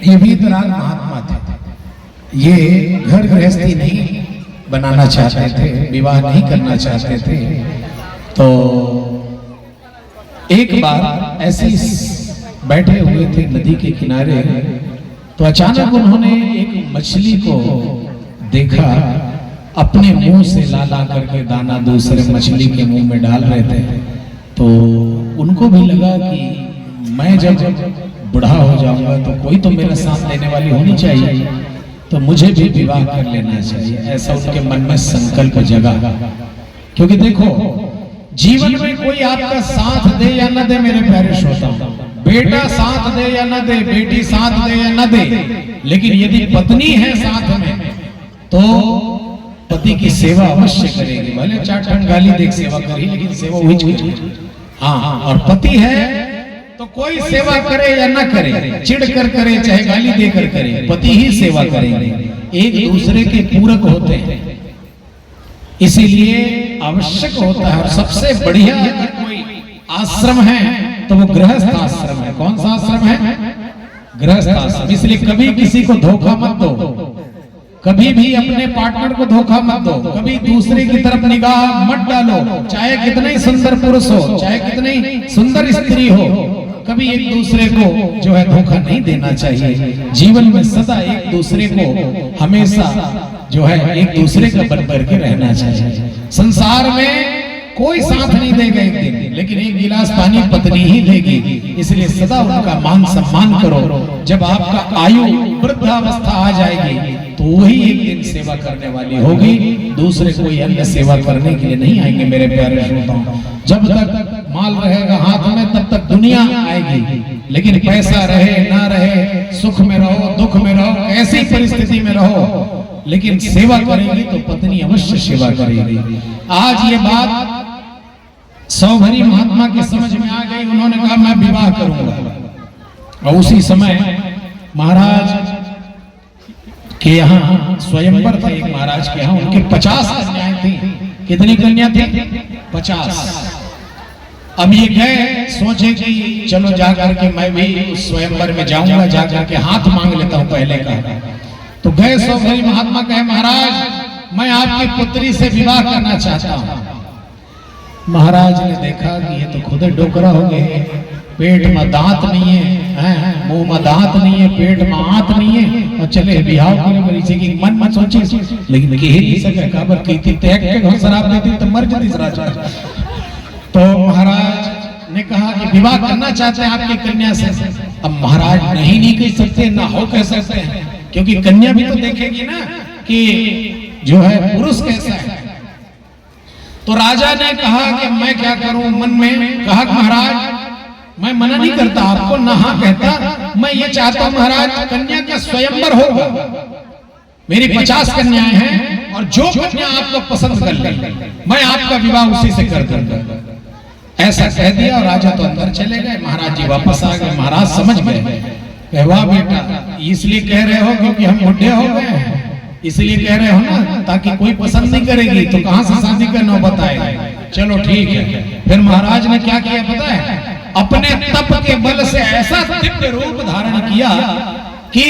ये वीतराग महात्मा थे। ये घर गृहस्थी नहीं बनाना चाहते थे, विवाह नहीं करना चाहते थे। तो एक बार ऐसे बैठे हुए थे नदी के किनारे, तो अचानक उन्होंने एक मछली को देखा, अपने मुंह से ला ला करके दाना दूसरे मछली के मुंह में डाल रहे थे। तो उनको भी लगा कि मैं जब बूढ़ा हो जाऊंगा तो कोई तो मेरा साथ देने वाली होनी चाहिए, तो मुझे भी विवाह कर लेना चाहिए, ऐसा उनके मन में संकल्प जगा। क्योंकि देखो, जीवन में कोई आपका साथ दे या न दे मेरे प्यारे श्रोता, बेटा साथ दे या न दे, बेटी साथ दे या न दे, लेकिन यदि पत्नी है साथ में तो पति की सेवा अवश्य करेगी। भले 4 टन गाली देख सेवा करी, लेकिन सेवा हुई। हाँ, और पति है तो कोई सेवा करे या ना करे, चिढ़ कर करे चाहे गाली देकर करे, पति ही सेवा करेंगे। एक दूसरे के पूरक होते हैं, इसीलिए आवश्यक होता है। और सबसे बढ़िया कोई आश्रम है तो वो गृहस्थ आश्रम है। कौन सा आश्रम है? गृहस्थ आश्रम। इसलिए कभी किसी को धोखा मत दो, कभी भी अपने पार्टनर को धोखा मत दो, कभी दूसरे की तरफ निगाह मत डालो, चाहे कितना ही सुंदर पुरुष हो, चाहे कितनी सुंदर स्त्री हो, कभी एक दूसरे को जो है धोखा नहीं देना चाहिए। जीवन में सदा एक दूसरे को हमेशा जो है एक दूसरे का बन करके रहना चाहिए। संसार में कोई साथ नहीं देगा एक दिन, लेकिन एक गिलास पानी पत्नी ही देगी। इसलिए सदा उनका मान सम्मान करो। जब आपका आयु वृद्धावस्था आ जाएगी तो वही एक दिन सेवा करने वाली होगी, दूसरे कोई अन्य सेवा करने के लिए नहीं आएंगे। मेरे प्यारे श्रोताओं, जब तक माल रहेगा हाथ में तब तक दुनिया आएगी, लेकिन पैसा रहे ना रहे, सुख में रहो दुख में रहो, ऐसी परिस्थिति में रहो, लेकिन सेवा करेगी तो पत्नी अवश्य सेवा करेगी। आज ये बात सौभरी महात्मा के समझ में आ गई। उन्होंने कहा मैं विवाह करूंगा। और उसी समय महाराज के यहाँ स्वयंवर था। एक महाराज के यहाँ उनके 50 कन्याएं थी। कितनी कन्या थी? 50। अब ये गए, सोचे कि चलो जा करके मैं भी उस स्वयंवर में जाऊंगा, जा करके हाथ मांग लेता हूं पहले का। तो गए सौभरी महात्मा, कहे महाराज मैं आपकी पुत्री से विवाह करना चाहता हूं। महाराज ने देखा कि ये तो खुद डोकरा हो गए, पेट में दांत नहीं है, मुंह में दांत नहीं है, पेट में आंत नहीं है, और चले बिहाव करे मरीजे की मन में सोचे, लेकिन कह नहीं सके काबर की थी तैक के घर शराब देती तो मर जाती राजा। तो महाराज ने कहा कि विवाह करना चाहते हैं आपकी कन्या से। अब महाराज नहीं कह सकते, ना हो कह सकते हैं, क्योंकि कन्या भी तो देखेगी ना कि जो है पुरुष कैसा है। तो राजा ने कहा कि मैं क्या करूं, मन में कहा महाराज मैं मना नहीं करता आपको, ना हाँ कहता, मैं ये चाहता हूं महाराज कन्या का स्वयंवर होगा। मेरी 50 कन्याएं हैं और जो कन्या आपको पसंद कर ले मैं आपका विवाह उसी से कर दूंगा। ऐसा कह दिया और राजा तो अंदर चले गए। महाराज जी वापस आ गए। महाराज समझ गए, वाह बेटा इसलिए कह रहे हो क्योंकि हम बुढ़े हो गए हैं, इसलिए कह रहे हो ना, ताकि कोई पसंद नहीं करेगी तो कहां से शादी का नौबत आएगा। चलो ठीक है। फिर महाराज ने क्या किया पता है? अपने तप के बल से ऐसा दिव्य रूप धारण किया कि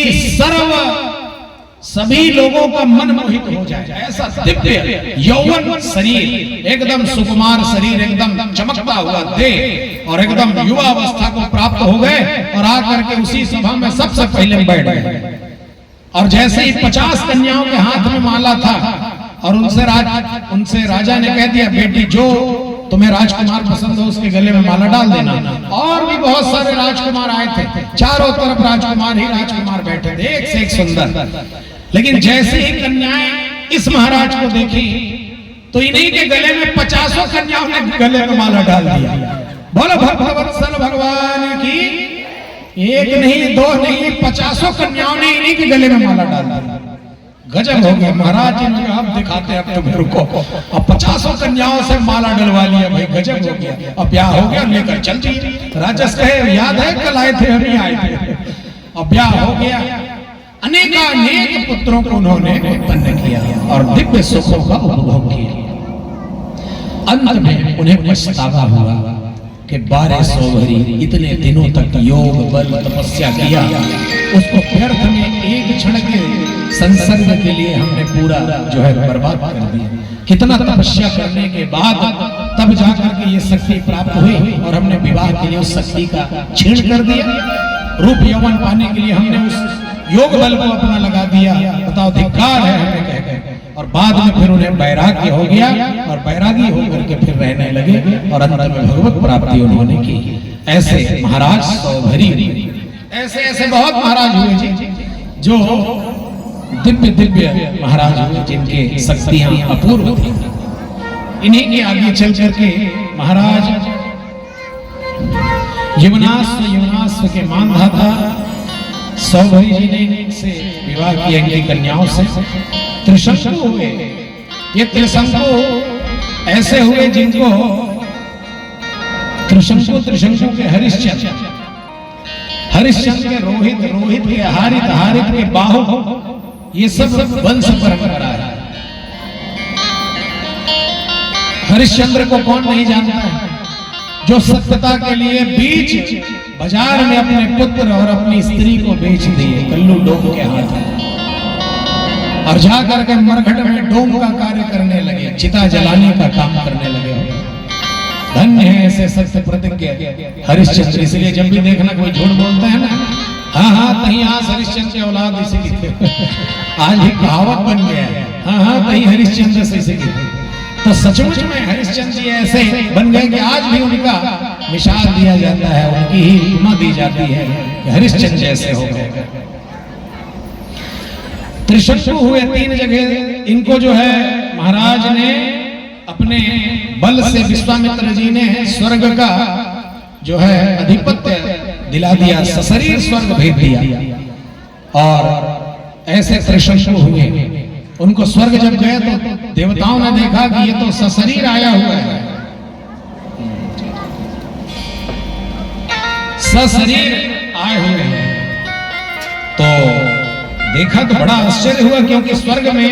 सभी लोगों का मन मोहित हो जाए। ऐसा दिव्य यौवन शरीर, एकदम सुकुमार शरीर, एकदम चमकता हुआ देह, और एकदम युवा अवस्था को प्राप्त हो गए और आकर के उसी सभा में सबसे पहले बैठ गए। और जैसे ही 50 कन्याओं के हाथ में माला था और उनसे राजा ने कह दिया बेटी जो तुम्हें राजकुमार पसंद हो उसके गले में माला डाल देना। और भी बहुत सारे राजकुमार आए थे, चारों तरफ राजकुमार ही राजकुमार बैठे थे, एक से एक सुंदर। लेकिन जैसे ही कन्याएं इस महाराज को देखी तो इन्हीं के गले में 50 कन्याओं ने गले में माला डाल दिया। बोलो भक्तवत्सल भगवान की, एक नहीं दो नहीं 50 कन्याओं ने इन्हीं के गले में माला डाल दिया। गजब हो गया। महाराज जी ने अब दिखाते हैं अब तो को, अब 50 कन्याओं से माला डलवा लिया भाई, गजब हो गया। अब ब्याह हो गया, लेकर चल दी। राजस कहे याद है कल आए थे, हम ही आए थे। अब ब्याह हो गया, अनेकानेक पुत्रों को उन्होंने उत्पन्न किया और दिव्य सुखों का उपभोग किया। अंत में उन्हें पछतावा हुआ कि 1200 भरी इतने दिनों तक योग बल तपस्या किया, उसको व्यर्थ में एक क्षण के संसर्ग के लिए हमने पूरा जो है बर्बाद कर दिया। कितना तपस्या करने के बाद तब जाकर के ये शक्ति प्राप्त हुई और हमने विवाह के लिए उस शक्ति का छीण कर दिया। रूप यौवन पाने के लिए हमने उस योग बल को अपना लगा दिया। बताओ, धिक्कार है हमें कह के। और बाद में फिर उन्हें वैराग्य हो गया और वैरागी होकर के फिर रहने लगे और अंत में भगवत प्राप्ति उन्होंने की। ऐसे महाराज सौभरी, ऐसे ऐसे बहुत महाराज हुए जी, जो दिव्य दिव्य महाराज हुए, जिनके शक्तियां अपूर्व थी। इन्हीं के आगे चल करके महाराज यमुनाश्व के मानधाता सौभरी जी ने से विवाह किया इनकी कन्याओं से। त्रिशंकु हुए। ये त्रिशंकु ऐसे हुए जिनको त्रिशंकु के हरिश्चंद्र, हरिश्चंद्र के रोहित, रोहित के हारित, हारित के बाहु, ये सब वंश परंपरा है। हरिश्चंद्र को कौन नहीं जानता है, जो सत्यता के लिए बीच बाजार में अपने पुत्र और अपनी स्त्री को बेच दिए कल्लू डोम के हाथ में, और जाकर के मरघट में डोम का कार्य करने लगे, चिता जलाने का काम करने लगे। धन्य है ऐसे सत्य प्रतिज्ञ हरिश्चंद्र। इसलिए जब भी देखना कोई झूठ बोलता है ना, हाँ हाँ तहीं आज हरिश्चंद्र की औलाद इसी की थे, आज ही कहावत बन गया है, हाँ हाँ तहीं हरिश्चंद्र से इसी की थे। तो सचमुच में हरिश्चंद्र जी ऐसे बन गए कि आज भी उनका मिसाल दिया जाता है, उनकी ही उपमा दी जाती है कि हरिश्चंद्र जैसे हो गए। त्रिशंकु हुए 3 जगह। इनको जो है महाराज ने अपने बल से, विश्वामित्र जी ने स्वर्ग का जो है अधिपत्य दिला दिया, सशरीर स्वर्ग भेज दिया। और ऐसे त्रिशंकु हुए। उनको स्वर्ग जब गए तो देवताओं ने देखा कि ये तो सशरीर आया हुआ है, सशरीर आए हुए हैं। तो देखा तो बड़ा आश्चर्य हुआ, क्योंकि स्वर्ग में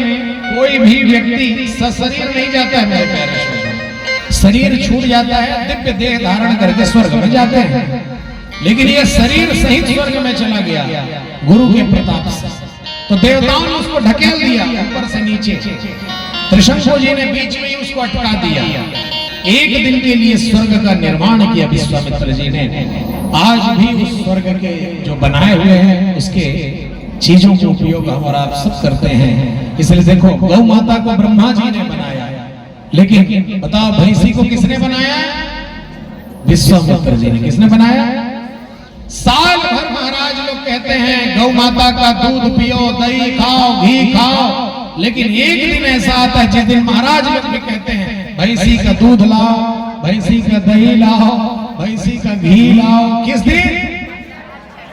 कोई भी व्यक्ति सशरीर नहीं जाता है मेरे प्यारे श्रोताओ। शरीर छूट जाता है, दिव्य देह धारण करके स्वर्ग में जाते हैं, लेकिन ये शरीर सहित स्वर्ग में चला गया गुरु के प्रताप से। तो देवताओं ने उसको ढकेल दिया ऊपर से नीचे। त्रिशंकु जी ने बीच में ही उसको अटका दिया। एक दिन के लिए स्वर्ग का निर्माण किया विश्वामित्र जी ने। आज भी उस स्वर्ग के जो बनाए हुए हैं उसके चीजों के उपयोग हम और आप सब करते हैं। इसलिए देखो, गौ माता को ब्रह्मा जी ने बनाया, लेकिन बताओ भैंसी को किसने बनाया? विश्वामित्र जी ने। किसने बनाया? साल भर महाराज लोग कहते हैं गौ माता का दूध पियो, दही खाओ, घी खाओ, लेकिन एक दिन ऐसा आता है जिस दिन महाराज लोग भी कहते हैं भैंसी का दूध लाओ, भैंसी का दही लाओ, भैंसी का घी लाओ। किस दिन?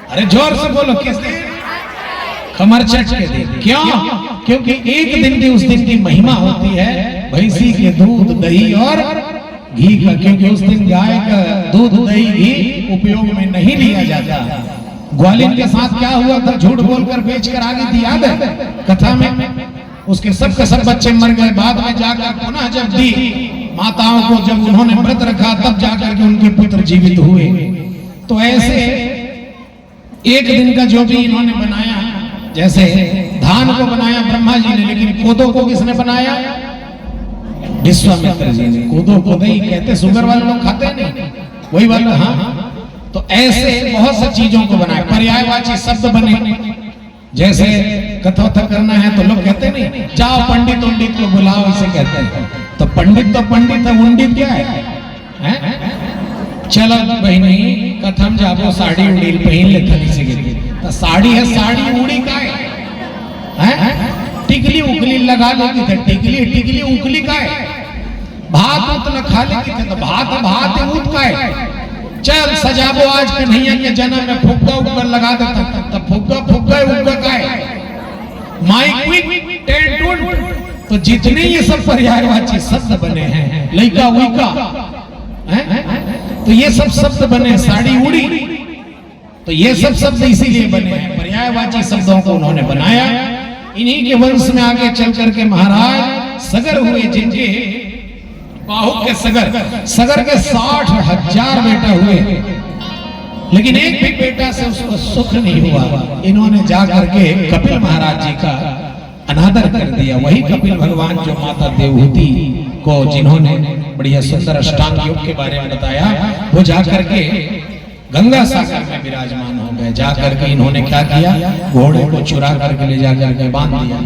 अरे जोर से बोलो, किस दिन? खमरचट के दिन। क्यों? क्योंकि एक दिन की, उस दिन की महिमा होती है भैंसी के दूध, दही और घी का। क्योंकि उस दिन गाय का दूध, दही, घी उपयोग में नहीं लिया जाता। ग्वालिन के साथ क्या हुआ था? झूठ बोलकर बेच कर आ गई थी, याद है कथा में? उसके सब के सब बच्चे मर गए। बाद में जाकर पुनः जब दी माताओं को, जब उन्होंने व्रत रखा, तब जाकर के उनके पुत्र जीवित हुए। तो ऐसे एक दिन का जो भी इन्होंने बनाया, जैसे धान को बनाया ब्रह्मा जी ने, लेकिन कोदो को किसने बनाया? विश्वामित्र जी ने। कोदो को दही कहते, शुगर वाले लोग खाते नहीं, वही वाला। हाँ, तो ऐसे बहुत सी चीजों को बनाया। पर्यायवाची शब्द बने, जैसे कथा करना है तो लोग कहते नहीं जाओ पंडित उंडित को बुलाओ, इसे कहते हैं। तो पंडित तो पंडित है, उंडित क्या है? चलो बहनी कथम जाबो साड़ी उड़ील पहन ले थनी से गिरती। तो साड़ी है, साड़ी उड़ी का है? टिकली उकली लगा लेती थे, टिकली टिकली उकली का है। भात उत न खा लेती थे, तो भात भात उत का है। चल सजाबो आज कन्हैया के जन्म में फुग्गा उग्गा लगा देता, तब फुग्गा फुग्गा उग्गा का है। माइक टेंटून। तो जितने ये सब पर्यायवाची शब्द बने हैं, लइका उइका, तो ये सब शब्द बने, साड़ी उड़ी, तो ये सब शब्द इसीलिए बने हैं, पर्यायवाची शब्दों को उन्होंने बनाया। इन्हीं के वंश में आगे चल करके महाराज सगर हुए, जिनके बाहु के सगर के 60,000 बेटा हुए, लेकिन एक भी बेटा से उसको सुख नहीं हुआ। इन्होंने जाकर के कपिल महाराज जी का अनादर कर दिया। वही कपिल भगवान जो माता देवहूति को जिन्होंने बढ़िया सुंदर अष्टांग योग के बारे में बताया, वो जाकर के गंगा सागर में विराजमान हो गए। जाकर के इन्होंने क्या किया, घोड़े को चुरा करके ले जाकर के बांध दिया,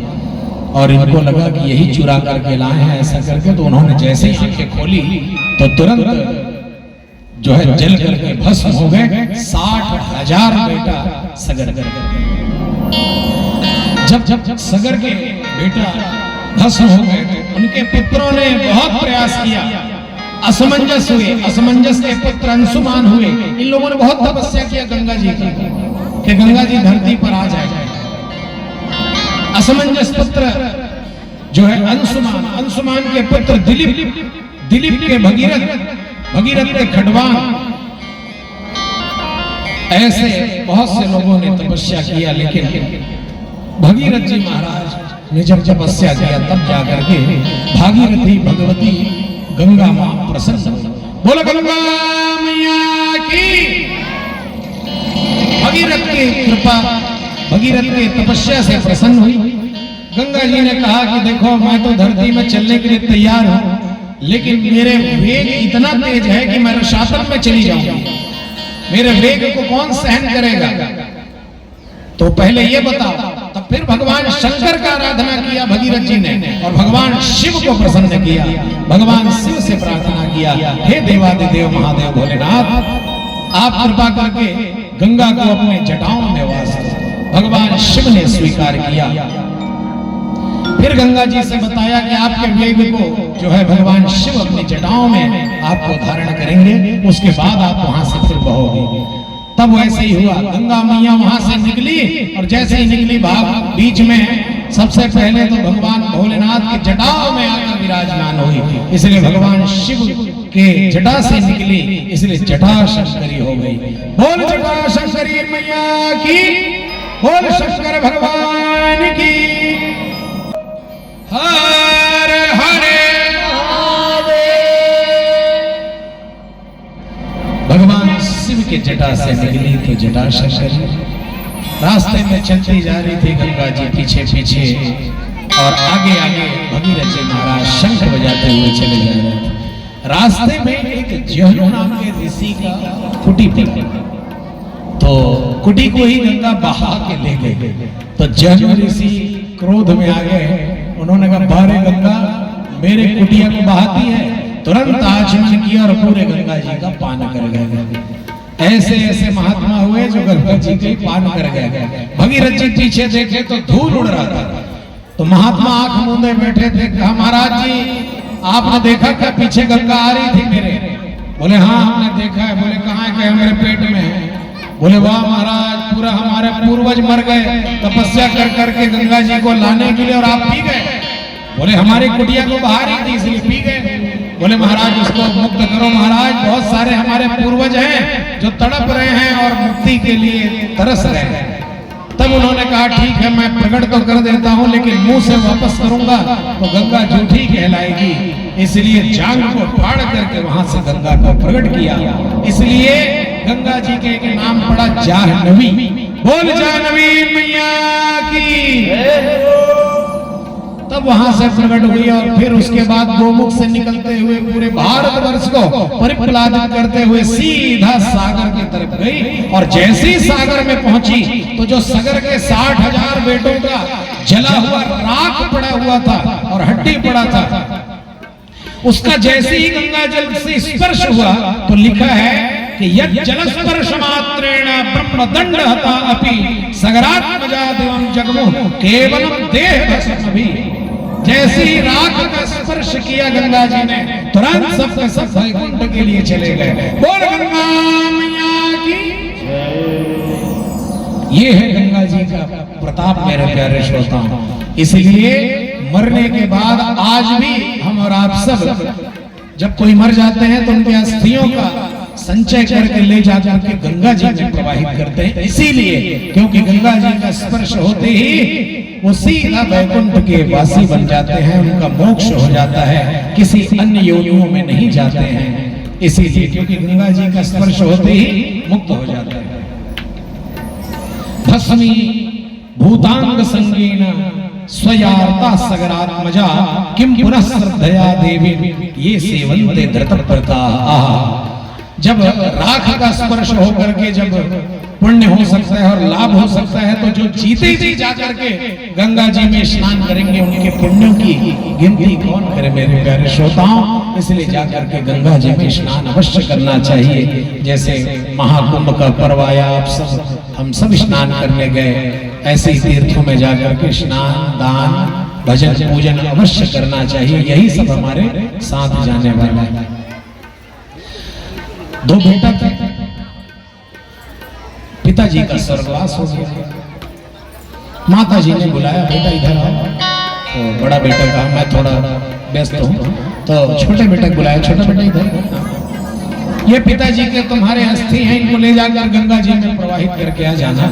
और इनको लगा कि यही चुरा करके लाए हैं ऐसा करके। तो उन्होंने जैसे ही आंखें खोली तो तुरंत जो है जल करके भस्म हो गए। 60,000 बेटा सगर कर जब सगर के बेटा भस्म हो गए तो उनके पुत्रों ने बहुत प्रयास किया, असमंजस हुए। असमंजस के पुत्र अंशुमान हुए। इन लोगों ने बहुत तपस्या किया गंगा जी की कि गंगा जी धरती पर आ जाए। असमंजस पुत्र जो है अंशुमान, अंशुमान के पुत्र दिलीप, दिलीप के भगीरथ, भगीरथ के खडवान, ऐसे बहुत से लोगों ने तपस्या किया। लेकिन भगीरथ जी महाराज ने जब तपस्या किया तब जाकर के भागीरथी भगवती गंगा मां प्रसन्न हुई। बोलो गंगा मैया की। भगीरथ की कृपा, भगीरथ की तपस्या से प्रसन्न हुई। गंगा जी ने कहा कि देखो मैं तो धरती में चलने के लिए तैयार हूं, लेकिन मेरे वेग इतना तेज है कि मैं रसातल में चली जाऊंगी। मेरे वेग को कौन सहन करेगा? तो पहले ये बताओ। तब फिर भगवान शंकर का आराधना किया भगीरथ जी ने, और भगवान शिव को प्रसन्न किया। भगवान शिव से प्रार्थना किया, हे देवादिदेव महादेव भोलेनाथ, आप कृपा करके गंगा को अपने जटाओं में वास करो। भगवान शिव ने स्वीकार किया। फिर गंगा जी से बताया कि आपके वेग को जो है भगवान शिव अपनी जटाओं में आपको धारण करेंगे, उसके बाद आप वहां से फिर बहोगे। तब वैसे ही हुआ। गंगा मैया वहां से निकली, और जैसे ही निकली भाग बीच में सबसे पहले तो भगवान भोलेनाथ के जटाओं में आकर विराजमान हुई। इसलिए भगवान शिव के जटा से निकली, इसलिए जटा शंकरी हो गई। बोल जटा शंकरी मैया की, बोल शंकर भगवान की। हर हरे भगवान शिव के जटा से निकली तो जटा शंकरी। रास्ते में चलती जा रही थी गंगा जी पीछे पीछे, और आगे आगे भगीरथ जी महाराज शंख बजाते हुए चले जा रहे थे। रास्ते में एक जहनु नाम के ऋषि का कुटी पड़ा, तो कुटी को ही गंगा बहा के ले गए। तो जहनु ऋषि क्रोध में आ गए। उन्होंने कहा, बारे गंगा मेरे कुटिया को बहाती है। तुरंत आचमन किया और पूरे गंगा जी का पान कर गए। ऐसे ऐसे महात्मा हुए जो गंगा जी के पान कर गए। भगीरथ जी पीछे देखे तो धूल उड़ रहा था। तो महात्मा आंख मूंदे बैठे थे। कहा, महाराज जी आपने देखा क्या पीछे गंगा आ रही थी मेरे? बोले हाँ हमने देखा है। बोले कहाँ है? क्या मेरे पेट में है। बोले वाह महाराज, पूरा हमारे पूर्वज मर गए तपस्या कर करके गंगा जी को लाने के लिए, और आप पी गए। बोले हमारी कुटिया को बहा रही थी इसलिए पी गए। बोले महाराज उसको मुक्त करो। महाराज बहुत सारे हमारे पूर्वज हैं जो तड़प रहे हैं और मुक्ति के लिए तरस रहे हैं। तब उन्होंने कहा ठीक है मैं प्रकट तो कर देता हूं, लेकिन मुंह से वापस करूंगा तो गंगा झूठी कहलाएगी। इसलिए जांग को फाड़ करके वहां से गंगा को प्रकट किया। इसलिए गंगा जी के एक नाम पड़ा जाह्नवी। बोल जाह्नवी मैया की। तब वहां से प्रकट हुई, और फिर उसके बाद गोमुख से निकलते हुए पूरे भारतवर्ष को परिप्लावित करते हुए सीधा सागर की तरफ गई। और जैसे ही सागर में पहुंची तो जो सागर के 60,000 बेटों का जला हुआ राख पड़ा हुआ था और हड्डी पड़ा था, उसका जैसे ही गंगा जल से स्पर्श हुआ तो लिखा है कि यत् जलस्पर्श मात्रेण ब्रह्मदंड हता अपि सगरात्मजात एवं जगमुः केवलम देह भस्मभि। जैसे ही राख का स्पर्श किया गंगा जी ने, तुरंत सब के सब वैकुंठ के लिए चले गए। बोल गंगा मैया की। ये है गंगा जी का प्रताप मेरे प्यारे श्रोताओं। इसलिए मरने के बाद आज भी हम और आप सब जब कोई मर जाते हैं तो उनके अस्थियों का संचय करके ले जाकर के गंगा जी में प्रवाहित करते हैं। इसीलिए क्योंकि गंगा जी का स्पर्श होते ही वो सीधा वैकुंठ के वासी बन जाते हैं, उनका मोक्ष हो जाता है, किसी अन्य योनियों में नहीं जाते हैं। इसीलिए क्योंकि गंगा जी का स्पर्श होते ही मुक्त हो जाते हैं। भस्मी भूतांग संगीन स्वयार्ता सगरात्मजा किम पुनः श्रद्धया देवी ये सेवन्ते धृतव्रता। जब राख का स्पर्श होकर के जब पुण्य हो सकता है और लाभ हो सकता है, तो जो जीते जी जाकर के गंगा जी में स्नान करेंगे उनके पुण्यों की गिनती कौन करे मेरे प्यारे श्रोताओं। इसलिए जाकर के गंगा जी में स्नान अवश्य करना चाहिए। जैसे महाकुंभ का पर्व आया, हम सब स्नान करने गए, ऐसे ही तीर्थों में जाकर के स्नान दान भजन पूजन अवश्य करना चाहिए। यही सब हमारे साथ जाने वाला है। दो बेटा थे, पिताजी का स्वर्गवास हो गया। माता जी ने बुलाया, बेटा इधर आओ। तो बड़ा बेटा कहा मैं थोड़ा व्यस्त हूँ, तो छोटे बेटे को बुलाया, छोटा बेटा इधर, ये पिताजी के तुम्हारे अस्थि हैं, इनको ले जाकर गंगा जी में प्रवाहित करके आ जाना।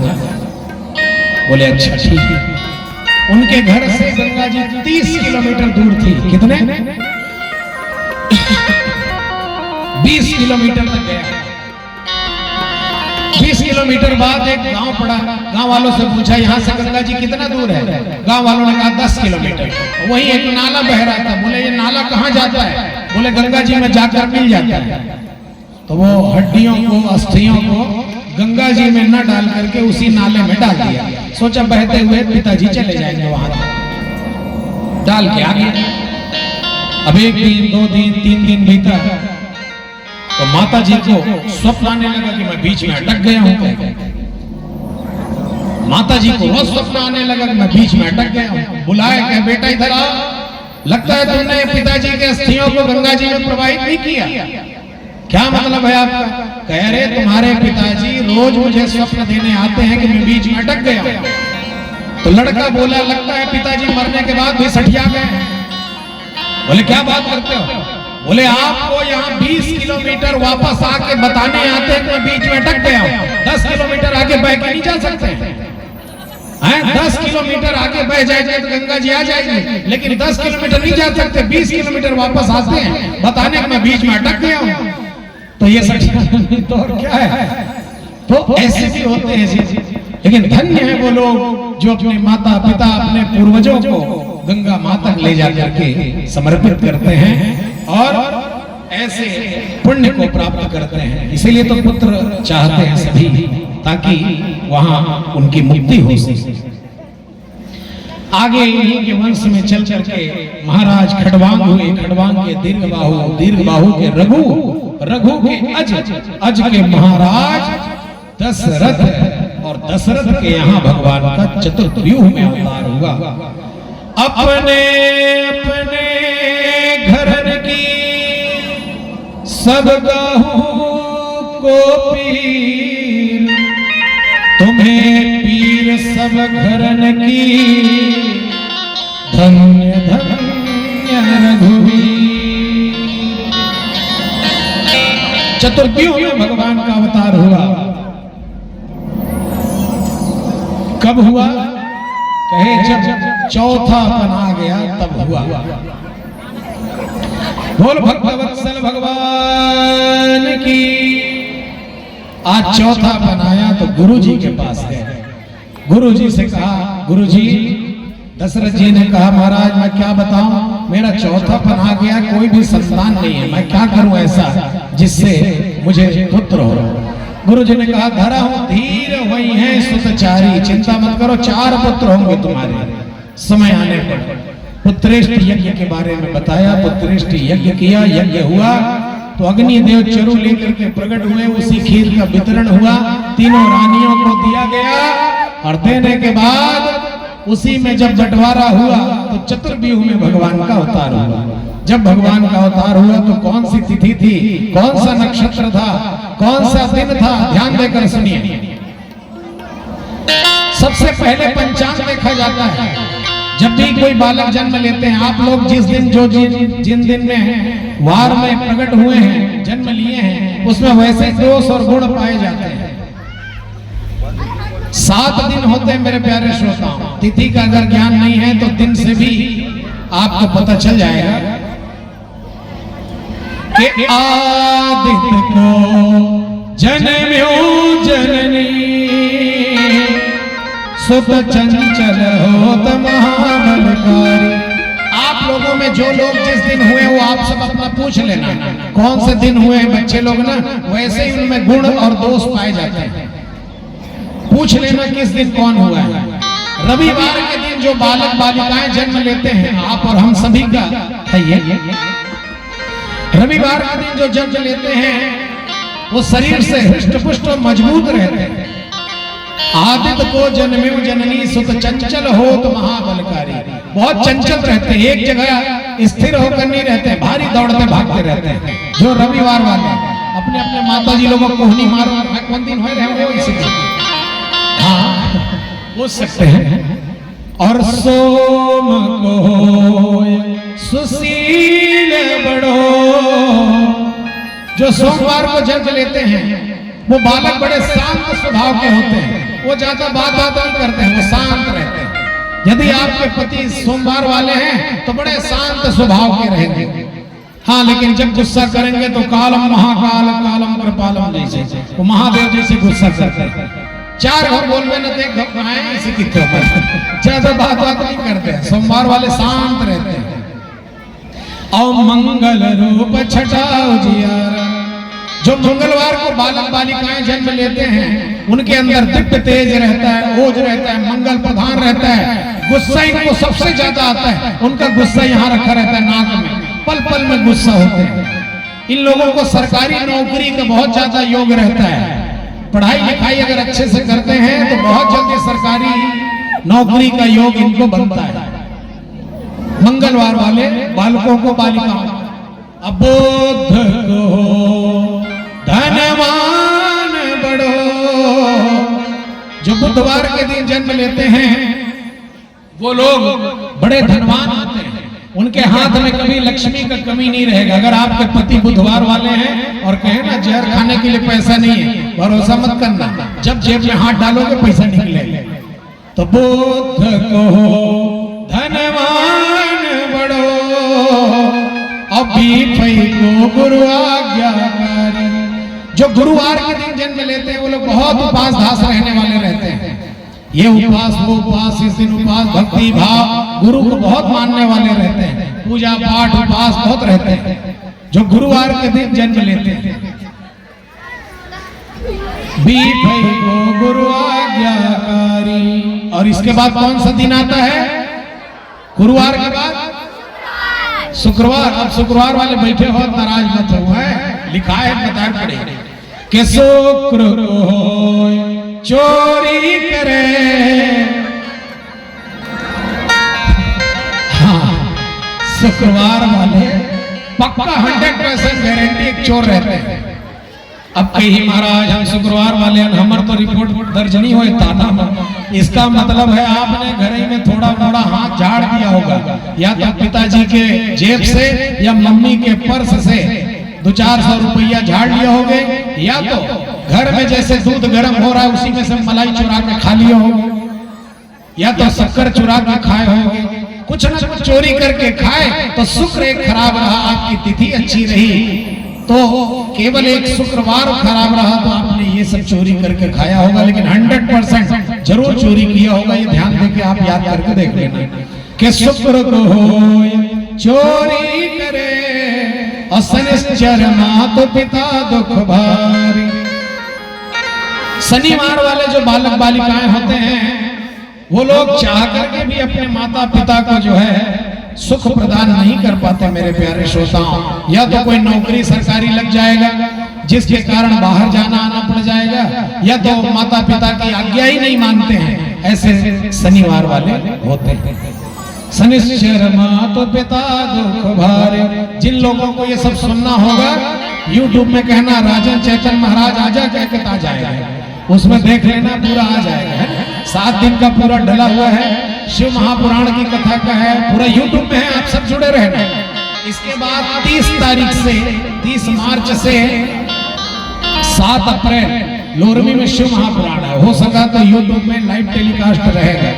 बोले अच्छा ठीक है। उनके घर से गंगा जी 30 किलोमीटर दूर थी। कितने? 20 किलोमीटर तक गया। 20 किलोमीटर बाद एक गांव पड़ा। गांव वालों से पूछा यहाँ से गंगा जी कितना दूर है? गांव वालों ने कहा 10 किलोमीटर। वहीं एक नाला बह रहा था। बोले ये नाला कहाँ जाता है? बोले गंगा जी में जाकर मिल जाता है। तो वो हड्डियों को अस्थियों को गंगा जी में न डाल करके उसी नाले में डाल दिया। सोचा बहते हुए पिताजी चले जाएंगे वहां, डाल के आ गए। अब 1 दिन 2 दिन 3 दिन बीता, तो माता जी को स्वप्न आने लगा कि मैं बीच में अटक गया हूं। माता जी को वो स्वप्न आने लगा कि मैं बीच में अटक गया हूं। बुलाया क्या, बेटा इधर आओ, लगता है तुमने पिताजी के अस्थियों को गंगा जी में प्रवाहित नहीं किया। क्या मतलब है आपका? कह रहे तुम्हारे पिताजी रोज मुझे स्वप्न देने आते हैं कि मैं बीच में अटक गया हूं। तो लड़का बोला लगता है पिताजी मरने के बाद भी सठिया गए। बोले क्या बात करते हो? बोले आपको यहाँ 20 किलोमीटर वापस आके बताने आते हैं कि मैं बीच में अटक गया हूँ। 10 किलोमीटर आगे बह के नहीं जा सकते हैं? 10 किलोमीटर आगे बह जाएंगे तो गंगा जी आ जाएगी, लेकिन 10 किलोमीटर नहीं जा सकते। 20 किलोमीटर वापस आते हैं बताने कि मैं बीच में अटक गया हूँ। तो ये सच तो और क्या है? तो ऐसे भी होते हैं जी। लेकिन धन्य है वो लोग जो अपने माता पिता अपने पूर्वजों को गंगा माता ले जाकर के समर्पित करते हैं और ऐसे पुण्य को प्राप्त करते हैं। इसीलिए तो पुत्र चाहते हैं सभी, ताकि वहां उनकी मुक्ति हो सके। आगे इन्हीं के वंश में चल चल के महाराज खड़वांग हुए। खड़वांग के दीर्घबाहु, दीर्घबाहु के रघु, रघु के अज, अज के महाराज दशरथ, और दशरथ के यहाँ भगवान का चतुर्व्यूह में अवतार हुआ। अपने अपने घरन की सब गाहू को पीर, तुम्हें पीर सब घरन की, धन्य धन्य रघुवीर। चतुर्व्यूह में भगवान का अवतार हुआ। कब हुआ? कहे जब चौथा बना गया तब हुआ। बोल भक्तवत्सल भगवान की। आज चौथा बनाया तो गुरु जी के पास गए। गुरु जी से कहा, गुरु जी, दशरथ जी ने कहा महाराज मैं क्या बताऊं, मेरा चौथा बना गया, कोई भी संतान नहीं है, मैं क्या करूं ऐसा जिससे मुझे पुत्र हो। गुरु जी ने कहा धरा हूं धीर वही है सुतचारी, चिंता मत करो, 4 पुत्र होंगे तुम्हारे समय आने पर। पुत्रेष्ट यज्ञ के बारे में बताया। पुत्रेष्ट यज्ञ किया, यज्ञ हुआ तो अग्नि देव चरु लेकर के प्रकट हुए, उसी खीर का वितरण हुआ, तीनों रानियों को दिया गया। और देने के बाद उसी में जब बंटवारा हुआ तो चतुर्व्यूह में भगवान का अवतार हुआ। जब भगवान का अवतार हुआ तो कौन सी तिथि थी, कौन सा नक्षत्र था, कौन सा दिन था, ध्यान देकर सुनिए। सबसे पहले पंचांग देखा जाता है। जब भी कोई बालक जन्म लेते हैं, आप लोग जिस दिन जिन दिन में वार में प्रकट हुए हैं, जन्म लिए हैं, उसमें वैसे दोष और गुण पाए जाते हैं। 7 दिन होते हैं मेरे प्यारे श्रोताओं। तिथि का अगर ज्ञान नहीं है तो दिन से भी आपको पता चल जाएगा कि आदित्य को जन्म्यो जननी, सुत चंचल होत महाबलकारी। आप लोगों में जो लोग जिस दिन हुए वो आप सब अपना पूछ लेना, कौन से दिन हुए हैं बच्चे लोग ना, वैसे ही उनमें गुण और दोष पाए जाते हैं। पूछ लेना किस दिन कौन हुआ है। रविवार के दिन जो बालक बालिकाएं जन्म लेते हैं, आप और हम सभी का है ये। रविवार के दिन जो जन्म लेते हैं वो शरीर से हृष्ट पुष्ट और मजबूत रहते हैं। आदित्य को जन्म्यो जननी, सुत चंचल होत महाबलकारी। बहुत चंचल रहते हैं, एक जगह स्थिर होकर नहीं रहते, भारी दौड़ते भागते रहते हैं। जो रविवार वाले अपने अपने माता जी लोगों को कोहनी मारो, कौन दिन हो रहे हो इसी हाँ पूछ सकते हैं। और सोम को सुशील बड़ो, जो सोमवार को जन्म लेते हैं वो बालक बड़े शांत स्वभाव के होते हैं। वो ज्यादा बात नहीं करते हैं, वो शांत रहते हैं। यदि आपके पति सोमवार वाले हैं तो बड़े शांत स्वभाव के रहेंगे। हाँ, लेकिन जब गुस्सा करेंगे तो कालम महाकाल कालम कृपालम जैसे, वो महादेव जैसे गुस्सा करते हैं। 4 घर बोलवे न देख घबराए इसी की तरह, ज्यादा बात नहीं करते हैं। सोमवार वाले शांत रहते हैं। और मंगल रूप छठाओ जियारा, जो मंगलवार को बालक बालिकाएं जन्म लेते हैं उनके अंदर दिव्य तेज रहता है, ओज रहता है, मंगल प्रधान रहता है। गुस्सा इनको सबसे ज्यादा आता है, उनका गुस्सा यहाँ रखा रहता है नाक में, पल पल में गुस्सा होते हैं। इन लोगों को सरकारी नौकरी का बहुत ज्यादा योग रहता है। पढ़ाई लिखाई अगर अच्छे से करते हैं तो बहुत जल्दी सरकारी नौकरी का योग इनको बनता है। मंगलवार वाले बालकों को बालिकाओं, अबोध को धनवान बड़ो, जो बुधवार के दिन जन्म लेते हैं वो लोग बड़े धनवान होते हैं। उनके हाथ में कभी लक्ष्मी का कमी नहीं रहेगा। अगर आपके पति बुधवार वाले हैं और कहे ना जहर खाने के लिए पैसा नहीं है, भरोसा मत करना, जब जेब में हाथ डालोगे पैसा निकलेगा। तो बुध को धनवान बड़ो, अभी को गुरु आज्ञाकारी। जो गुरुवार के दिन जन्म लेते हैं वो लोग बहुत उपास धास रहने वाले रहते हैं। ये उपास वो उपास, इस दिन उपास, भक्ति भाव, गुरु को बहुत मानने वाले रहते हैं। पूजा पाठ उपास बहुत रहते हैं जो गुरुवार के दिन जन्म लेते हैं। को गुरु आज्ञाकारी। और इसके बाद कौन सा दिन आता है? गुरुवार के बाद शुक्रवार। अब शुक्रवार वाले बैठे हो नाराज मत हो, है लिखा है बता पड़े कि शुक्र को चोरी करे। हाँ, शुक्रवार वाले पक्का 100% गारंटी एक चोर रहते हैं। अब कहीं महाराज हम शुक्रवार वाले हमार तो रिपोर्ट दर्ज नहीं हुए ताना, इसका मतलब है आपने घर ही में थोड़ा थोड़ा हाथ झाड़ दिया होगा, या तो पिताजी के जेब से या मम्मी के पर्स से 200-400 रुपया झाड़ लिए होंगे, या तो घर में जैसे दूध गर्म हो रहा है उसी में से मलाई चुरा के खा लिए होंगे, या तो शक्कर चुरा के खाए होंगे। कुछ न कुछ चोरी करके खाए तो शुक्र एक खराब रहा, आपकी तिथि अच्छी रही तो केवल एक शुक्रवार खराब रहा तो आपने ये सब चोरी करके खाया होगा, लेकिन 100% जरूर चोरी किया होगा। ये ध्यान देके आप याद करके देख लेना कि शुक्र को चोरी करे और शनिश्चर माता पिता दुख भारी। शनिवार वाले जो बालक बालिकाएं होते हैं वो लोग चाह करके भी अपने माता पिता को जो है सुख प्रदान नहीं कर पाते मेरे प्यारे श्रोताओं। या तो कोई नौकरी सरकारी लग जाएगा जिसके कारण बाहर जाना आना पड़ जाएगा, या तो माता पिता की आज्ञा ही नहीं मानते हैं, ऐसे शनिवार वाले होते हैं। शनिश्चर माता पिता दुख भारे। जिन लोगों को ये सब सुनना होगा YouTube में कहना राजन चैतन महाराज आजा कह के आ जाएगा, उसमें देख लेना पूरा आ जाएगा। 7 दिन का पूरा डला हुआ है। शिव महापुराण की कथा का है, पूरा यूट्यूब में है, आप सब जुड़े रहना। इसके बाद 30 तारीख से 30 मार्च से 7 अप्रैल लोरमी में शिव महापुराण है। हो सका तो यूट्यूब में लाइव टेलीकास्ट रहेगा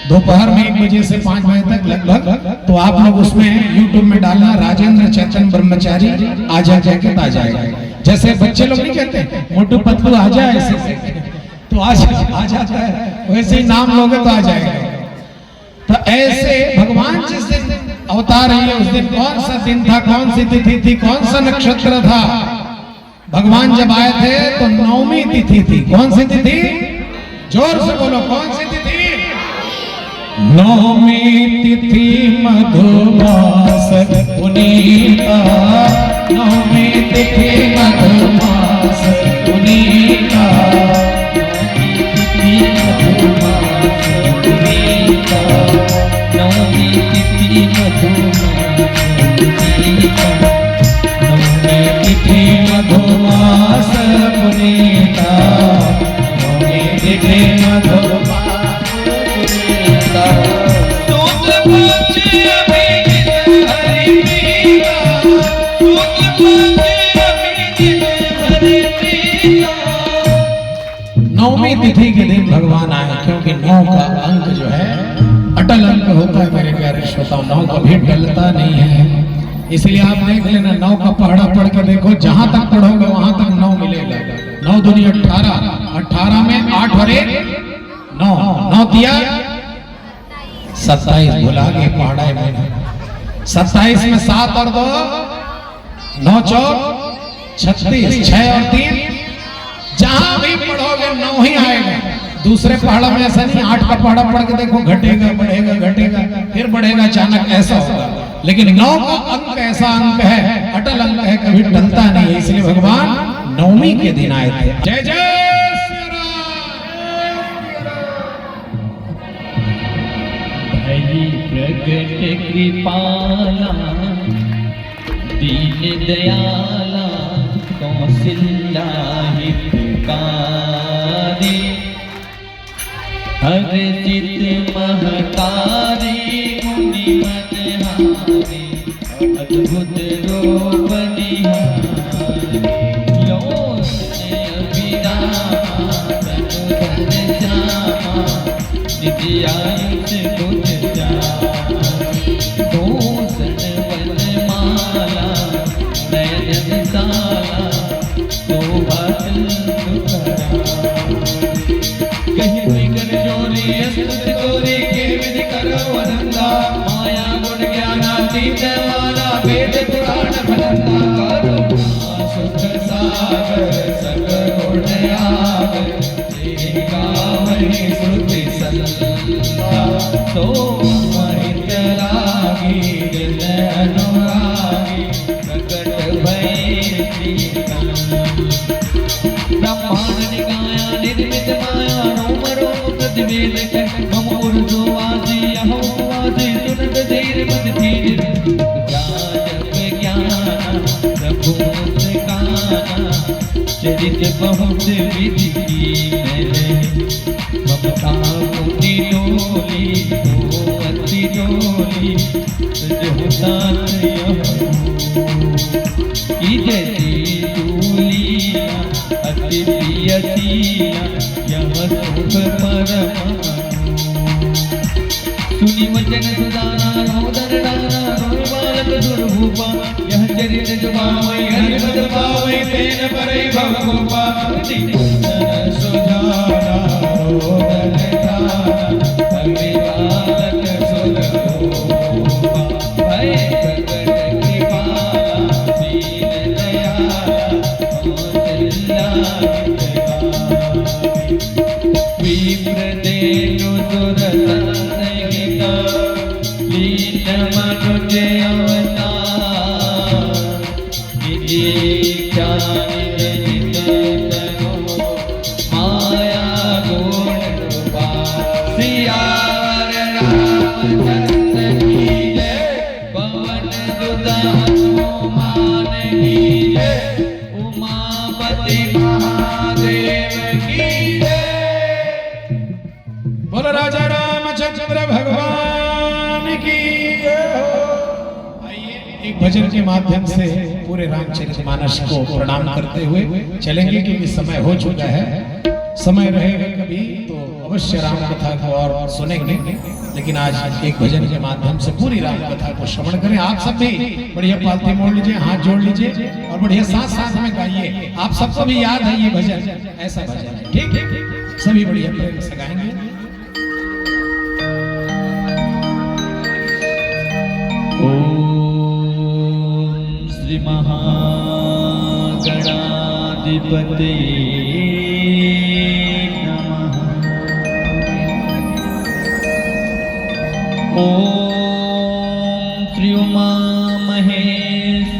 दोपहर में 1 बजे से 5 बजे तक लगभग। तो आप लोग उसमें यूट्यूब में डालना राजेंद्र चैतन्य ब्रह्मचारी आजा जैकेट आ जाएगा। जैसे बच्चे लोग नहीं कहते मोटू पतलू आ जाए, ऐसे तो आ जाता है, वैसे ही नाम लोगे तो आ जाएगा। तो ऐसे भगवान जिस दिन अवतार है, उस दिन कौन सा दिन था, कौन सी तिथि थी, कौन सा नक्षत्र था? भगवान जब आए थे तो 9वीं तिथि थी। कौन सी तिथि? जोर से बोलो, कौन सी तिथि? 9वीं तिथि मधुमास पुनीता, 9वीं तिथि मधुमास पुनीता, 9वीं तिथि मधुमास पुनीता, 9वीं तिथि मधुमास पुनीता। शुक्ल पक्ष अभिजित हरि प्रीता, शुक्ल पक्ष अभिजित हरि प्रीता। 9वीं तिथि के दिन भगवान आए, क्योंकि 9 का अंक जो है अटल अंक होता है मेरे प्यारे श्रोताओ, 9 कभी टलता नहीं है। इसलिए आप देख लेना, 9 का पहाड़ा पढ़ के देखो, जहां तक पढ़ोगे वहां तक 9 मिलेगा। 9 दूनी 18, 18 में 8 और 1 9, 9 दिया 27, भुला गए पहाड़ा में। 27 में 7 और 2 9 चौक 36, 6 और 3, जहां भी पढ़ोगे 9 ही आएगा। दूसरे पहाड़ा में ऐसा नहीं, 8 का पहाड़ा पढ़ के देखो, घटेगा बढ़ेगा घटेगा फिर बढ़ेगा, अचानक ऐसा होगा। लेकिन 9 का अंक ऐसा अंक है, अटल अंक है, कभी टलता नहीं है। इसलिए भगवान 9वीं के दिन आए थे। जय जय श्री राम। प्रगट कृपाला दीन दयाला कौशल्या हितकारी, हर चित महतारी मुनि मनहारी, अद्भुत रूप निहारी। लोचन अभिरामा तनु धन श्यामा, निधि आयुष बुध जामा। भूषण वनमाला नयन विशाला, शोभा सुंदरा। कहीं कर जोरी अस्तुत गोरी के विधि करो अनंदा, माया गुण ज्ञानातीत वाला वेद पुराण भरंदा। करो सुख सागर सग गुण आगर, तेरी गावनी श्रुति सल्ला। तो महित लागी दिल अनुरागी, प्रकट भई प्रीतम। ब्रह्मांड निकाया निर्मित माया, रोम रोम प्रतिवेद कर मम उर्दु वासी यहो वासी, सुनत धीर मत धीर। ज्ञान ज्ञान प्रभु मुस्काना, चरित बहुत विधि की मैंने। ममता मुनि डोली तो अति डोली, जो तात की जैसी डोलिया अति प्रियसिया, यह सुख परम। सुनी वचन सुदाना नोदन दाना, रोय बालक दुर्भूपा, यह चरित जुबावै हरिमत पावै, तेन परै भवभूपा। सुजाना रोदन दाना, हरि बालक सुरभूपा। भय प्रकट कृपाला दीन दयाला, कौशल्या हितकारी। विप्रदेनु सुरसंहिता, लीन मनुज अवतार। निधि ज्ञान तनु माया गुण रूपा, सियावर रामचंद्र की जय। पवन सुत हनुमान की जय, उमापति महादेव की जय। बोलो राजा रामचंद्र रामचंद्र भगवान की आइए एक भजन के माध्यम से पूरे रामचरितमानस को प्रणाम करते हुए चलेंगे, क्योंकि समय हो चुका है। समय रहेगा कभी तो अवश्य राम कथा को और सुनेंगे, लेकिन आज एक भजन के माध्यम से पूरी राम कथा को श्रवण करें। आप सब भी बढ़िया पालती मोड़ लीजिए, हाथ जोड़ लीजिए और बढ़िया साथ साथ में गाइए। आप सबको भी याद है ये भजन, ऐसा भजन है, ठीक है? सभी बढ़िया प्रेम से गाएंगे। ओम श्री महागणाधिपते ओम श्री उमा महेश्वराभ्यां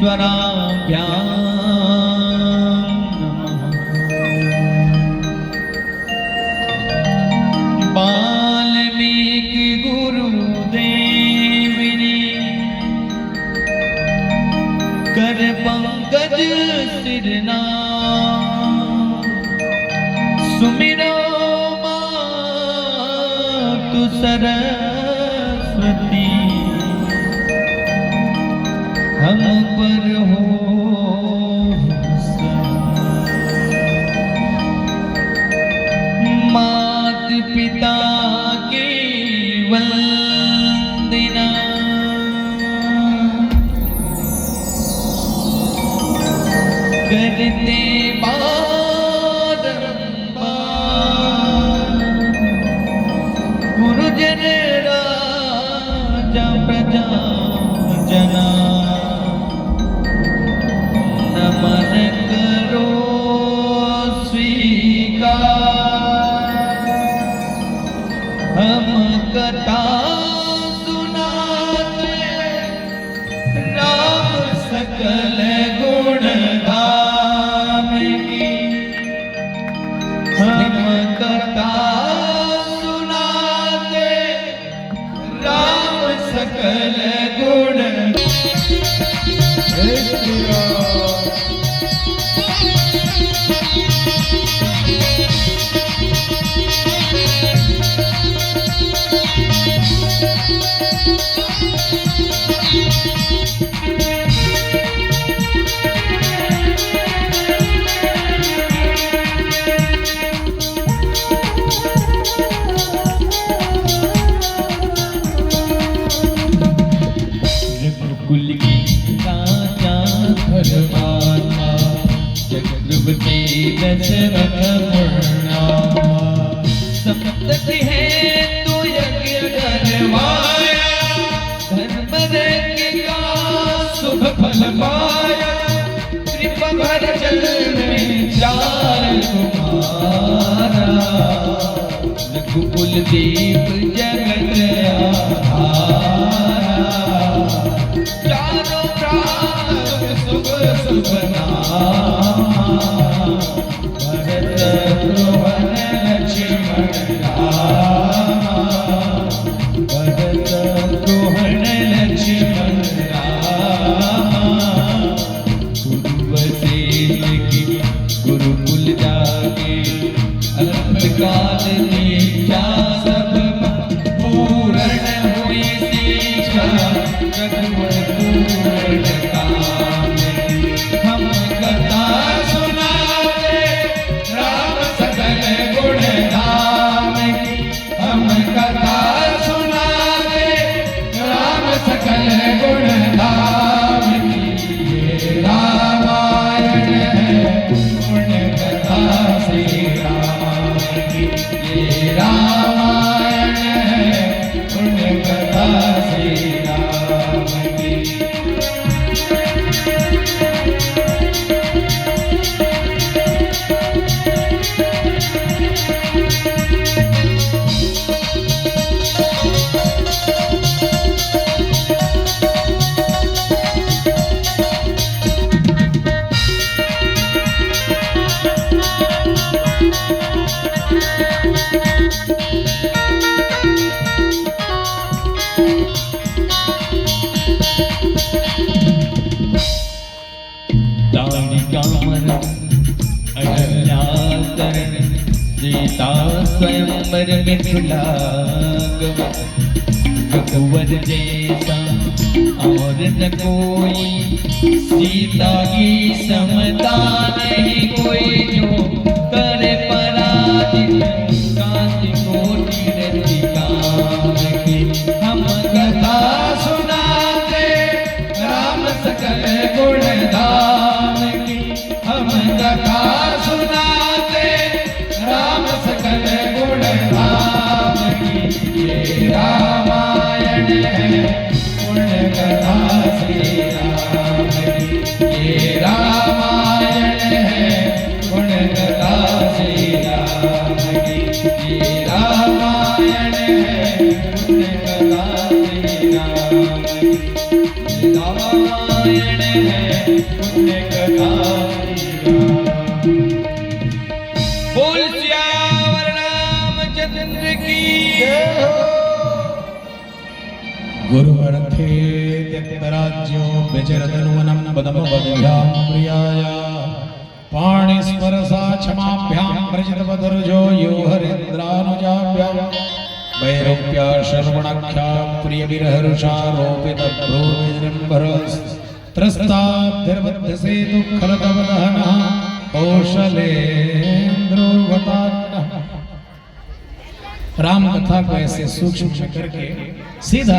नमः। वाल्मीकि गुरुदेविनी कर पंकज सिरना सुमिरो मातु सरस्वती हम पर हो मात पिता की वंदना करते बारंबार गुरुजन राजा प्रजा जना नमन करो स्वीकार हम कथा सुनाते राम सकल गुण धाम की। हम कथा सुनाते राम सकल गुण रघुकुल की राजा धर्मात्मा चक्रवर्ती दशरथ वर्णा सप्तति है तू यज्ञ करवाया धर्म यज्ञ का शुभ फल पाया कृपा भर जल में चार तुम्हारा रघुकुल दीप जगत आधारा चारों प्राण शुभ शुभ नामा भरत द्रोण लक्ष्मण रामा भरत द्रोण लक्ष्मण रामा गुरु वसेल की गुरुकुल जाके अंतकाल नीचा सब पूर्ण हुई शिक्षा रघुवर पूर्ण काम हम कथा सुनाते राम सकल गुण धाम की। हम कथा सुनाते राम सकल गुण धाम की। ये रामायण है पुण्य कथा श्री राम की। ये रामायण है पुण्य कथा श्री राम की। दानी कामर अहल्याकरण सीता स्वयंवर मिथिला रघुवर जैसा और न कोई, सीता की समता नहीं कोई, जो करे पराजित कांति कोटि रति कान की। हम कथा सुनाते राम सकल गुण धाम की, हम कथा सुनाते राम सकल गुण धाम की। ये रामायण है पुण्य कथा श्री राम की, ये रामायण है पुण्य कथा श्री राम की, ये रामायण है पुण्य कथा श्री राम की, रामायण है पुण्य कथा श्री राम। बोल सियावर रामचंद्र की जय हो। गुरुवर्थे त्यक्तराज्यो विचरतनुवनं पदमवद्भ्यां प्रियाय पाणिस्परसा क्षमाभ्यां व्रजतवदरुजो यो हरेन्द्रानुजाभ्यां वैरूप्या शर्वणाख्या प्रियविरहरुषारोपितभ्रूविजृम्भरस् त्रस्ताद्धिर्बद्धसे दुःखरतवदहनः कौशलेन्द्रोगताग्नः। राम कथा को ऐसे सूक्ष्म में करके सीधा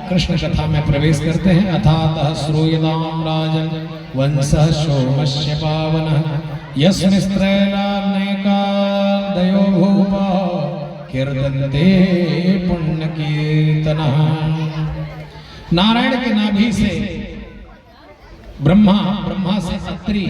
कृष्ण कथा में प्रवेश करते हैं। अथातः श्रूयतां राजन् वंशः सोमस्य पावनः, यस्मिस्त्रैलान्यकादयो भूपा कीर्तन्ते पुण्यकीर्तनः। नारायण के नाभि से ब्रह्मा, ब्रह्मा से अत्रि,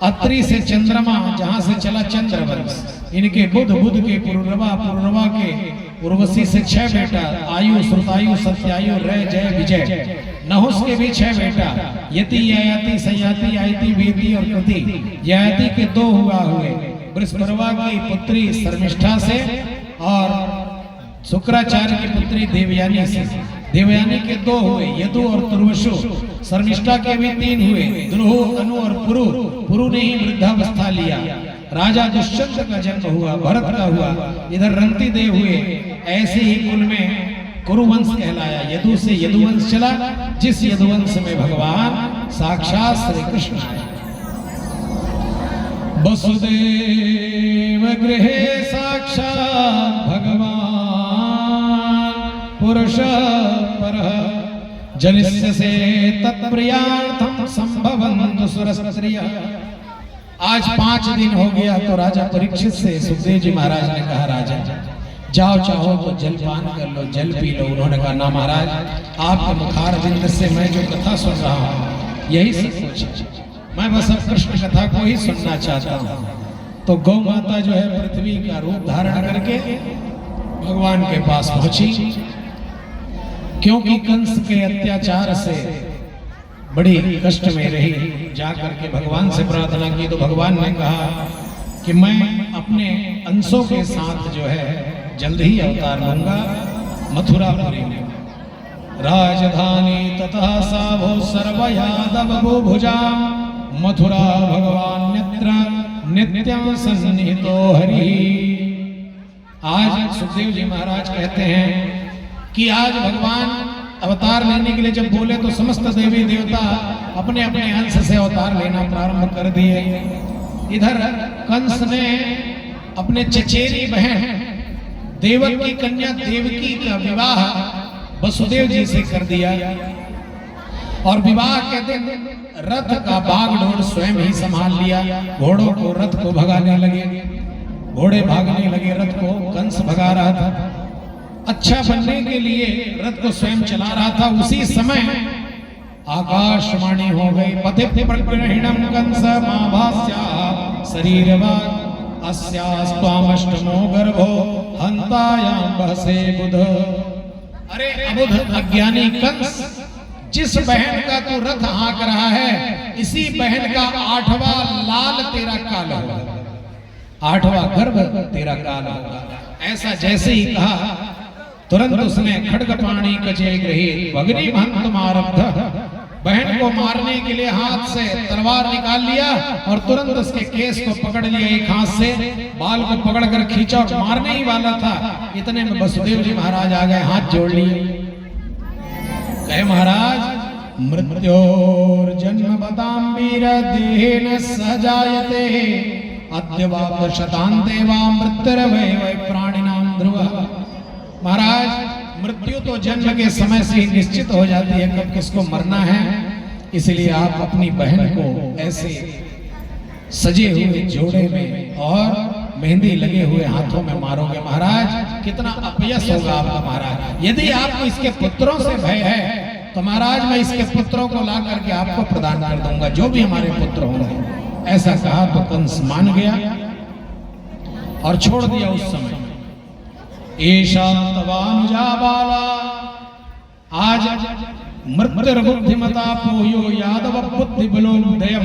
अत्रि से चंद्रमा, जहां से चला चंद्रवंश, इनके बुध, बुध के पुरुरवा, पुरुरवा के उर्वशी से 6 बेटा, आयु, श्रुतायु, सत्यायु, रय, जय, विजय। नहुस के भी 6 बेटा, यति, ययाति, सयाति, आयति, वीति और कृति। ययाति के 2 हुए, बृहस्पतिवा की पुत्री शर्मिष्ठा से और शुक्राचार्य की पुत्री देवयानी से। देवयानी के 2 हुए, यदु और तुर्वशु। शर्मिष्ठा के भी 3 हुए, द्रुह, अनु और पुरु। पुरु ने ही वृद्धावस्था लिया। राजा दुष्यंत का जन्म हुआ, भरत का हुआ, इधर रंती देव हुए। ऐसे ही कुल में कुरुवंश कहलाया। यदु से यदुवंश चला, जिस यदुवंश में भगवान साक्षात श्री कृष्ण आए। वसुदेव गृहे साक्षात् भगवान पुरुष परः, जनिष्यसे तत्प्रियार्थं संभवन्तु सुरस्त्रियः। आज 5 दिन हो गया तो राजा परीक्षित से सुखदेव जी महाराज ने कहा, राजा जाओ चाहो तो जलपान कर लो, जल पी लो। उन्होंने कहा, ना महाराज, आपके मुखारविंद से मैं जो कथा सुन रहा हूँ यही सब कुछ, मैं बस अब कृष्ण कथा को ही सुनना चाहता हूँ। तो गौ माता जो है पृथ्वी का रूप धारण करके भगवान के पास पहुंची, क्योंकि कंस के अत्याचार से बड़ी कष्ट में रही। जाकर के भगवान से प्रार्थना की तो भगवान ने कहा कि मैं अपने अंशों के साथ जो है जल्द ही अवतार लूंगा मथुरापुरी में। राजधानी तथा साभो सर्व यादव भुजा, मथुरा भगवान नेत्र नित्यं सन्निहितो हरि। आज सुखदेव जी महाराज कहते हैं कि आज भगवान अवतार लेने के लिए जब बोले तो समस्त देवी देवता अपने अपने अंश से अवतार लेना प्रारंभ कर दिए। इधर कंस ने अपने चचेरी बहन देवक की कन्या देवकी का विवाह वसुदेव जी से कर दिया। और विवाह के दिन रथ का बागडोर स्वयं ही संभाल लिया। घोड़ों को, रथ को भगाने लगे, घोड़े भागने लगे, रथ को कंस भगा रहा था। अच्छा बनने के लिए रथ को स्वयं चला रहा था। उसी समय आकाशवाणी हो गई, पथे प्रग्रहिणं कंस माभास्या शरीरवा अस्यास्त्वामष्टमो गर्भो हंतायां बहसे बुध। अरे अबुध अज्ञानी कंस, जिस बहन का तू रथ हाँक रहा है, इसी बहन का 8वां लाल तेरा काल होगा, 8वां गर्भ तेरा काल होगा। ऐसा जैसे ही कहा तुरंत उसने खड्ग पाणी कचे गृहीत भगनी महंतमारब्ध बहन को मारने के लिए हाथ से तलवार निकाल लिया और तुरंत उसके केस को पकड़ लिया, एक हाथ से बाल को पकड़कर खींचा और मारने ही वाला था। इतने में वसुदेव जी महाराज आ गए, हाथ जोड़ लिए, कहे महाराज मृत्योर्जन्म बताम वीर देहेन सजायते अद्यवाप शतान्ते वा मृत्युर्वै वै प्राणिनाम ध्रुवः। महाराज मृत्यु तो जन्म के समय से ही निश्चित हो जाती है कब किसको मरना है, इसलिए आप अपनी बहन को ऐसे सजे हुए जोड़े में और मेहंदी लगे हुए हाथों में मारोगे। महाराज कितना अपयश होगा आपका। महाराज यदि आपको इसके पुत्रों से भय है तो महाराज मैं इसके पुत्रों को ला करके आपको प्रदान कर दूंगा, जो भी हमारे पुत्र होंगे। ऐसा कहा तो कंस मान गया और छोड़ दिया। उस समय ऐशा तवानुजा बाला आज मृत्युर्बुद्धिमता पोयो यादव बुद्धि बलोदयम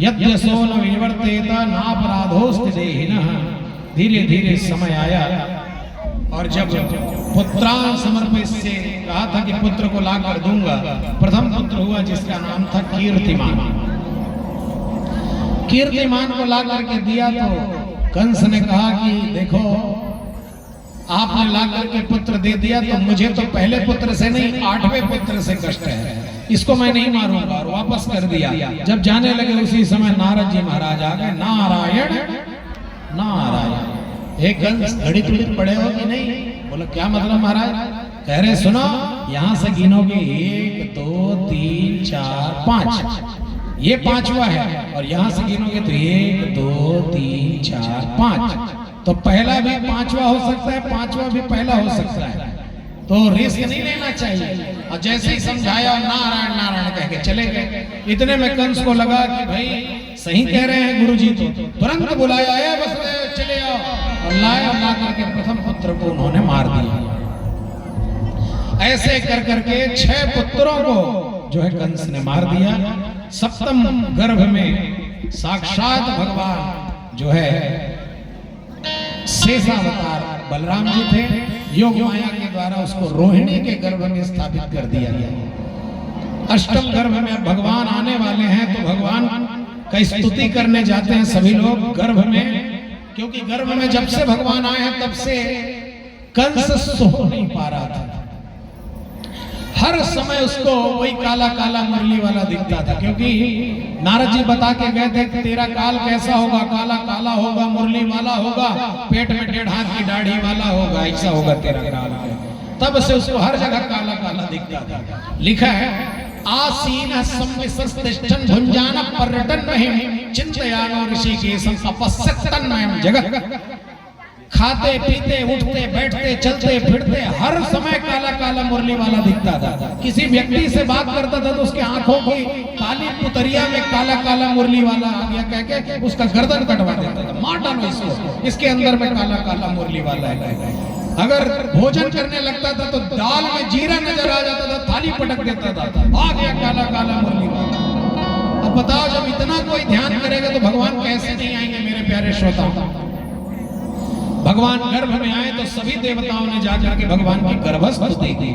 यद्यसो न विवर्तेत नापराधोस्ति देहिनः। धीरे धीरे समय आया और जब पुत्रान समर्पित से कहा था कि पुत्र को लाकर दूंगा, प्रथम पुत्र हुआ जिसका नाम था कीर्तिमान। कीर्तिमान को ला करके दिया तो कंस ने कहा कि देखो आपने ला करके पुत्र दे दिया तो मुझे तो पहले पुत्र से नहीं 8वें पुत्र से कष्ट है, इसको मैं नहीं मारूंगा, और वापस कर दिया। जब जाने लगे उसी समय नारद जी महाराज आ गए। नारायण नारायण। हे कंस घड़ी तुड़ी पड़े हो कि नहीं? बोला क्या मतलब महाराज? कह रहे सुनो, यहां से गिनोगे 1 2 3 4 5, ये 5वां है, और यहां से गिनोगे तो 1 2 3 4 5, तो पहला भी 5वां हो सकता है, 5वां भी पहला हो सकता है, तो रिस्क नहीं लेना चाहिए। और जैसे ही समझाया नारायण नारायण कह के चले गए। इतने में कंस को लगा कि भाई सही कह रहे हैं गुरुजी, तो तुरंत बुलाया है वसुदेव चले आओ, और लाया, ला करके प्रथम पुत्र को उन्होंने मार दिया। ऐसे कर करके 6 पुत्रों को जो है कंस ने मार दिया। सप्तम गर्भ में साक्षात भगवान जो है शेषावतार बलराम जी थे, योग माया के द्वारा उसको रोहिणी के गर्भ में स्थापित कर दिया गया। अष्टम गर्भ में भगवान आने वाले हैं, तो भगवान का स्तुति करने जाते हैं सभी लोग गर्भ में, क्योंकि गर्भ में जब से भगवान आए हैं तब से कंस सो नहीं पा रहा था। हर समय उसको वही काला काला मुरली वाला दिखता था, क्योंकि नारद जी बता के गए थे कि तेरा काल कैसा होगा, काला काला होगा, मुरली वाला होगा, पेट में 1.5 हाथ की दाढ़ी वाला होगा, ऐसा होगा तेरा काल। तब से उसको हर जगह काला काला दिखता था। लिखा है आसीन संविसस्तिष्ठन् भुञ्जान पर्यटन महिम चिंतयानो ऋषिकेशं अपश्यत्तन्मयं जगत्। खाते पीते उठते बैठते चलते फिरते हर समय काला काला मुरली वाला दिखता था। किसी व्यक्ति से बात करता था तो उसके आंखों की काली पुतरिया में काला काला मुरली वाला आ गया कह के उसका गर्दन कटवा देता था, मार डालो इसको, इसके अंदर में काला काला मुरली वाला है। अगर भोजन करने लगता था तो दाल में जीरा नजर आ जाता था, थाली पटक देता था, आ गया काला काला मुरली वाला। अब बताओ जब इतना कोई ध्यान करेगा तो भगवान कैसे नहीं आएंगे मेरे प्यारे श्रोता। भगवान गर्भ में आए तो सभी देवताओं ने जा जाके भगवान की गर्भस्तुति की।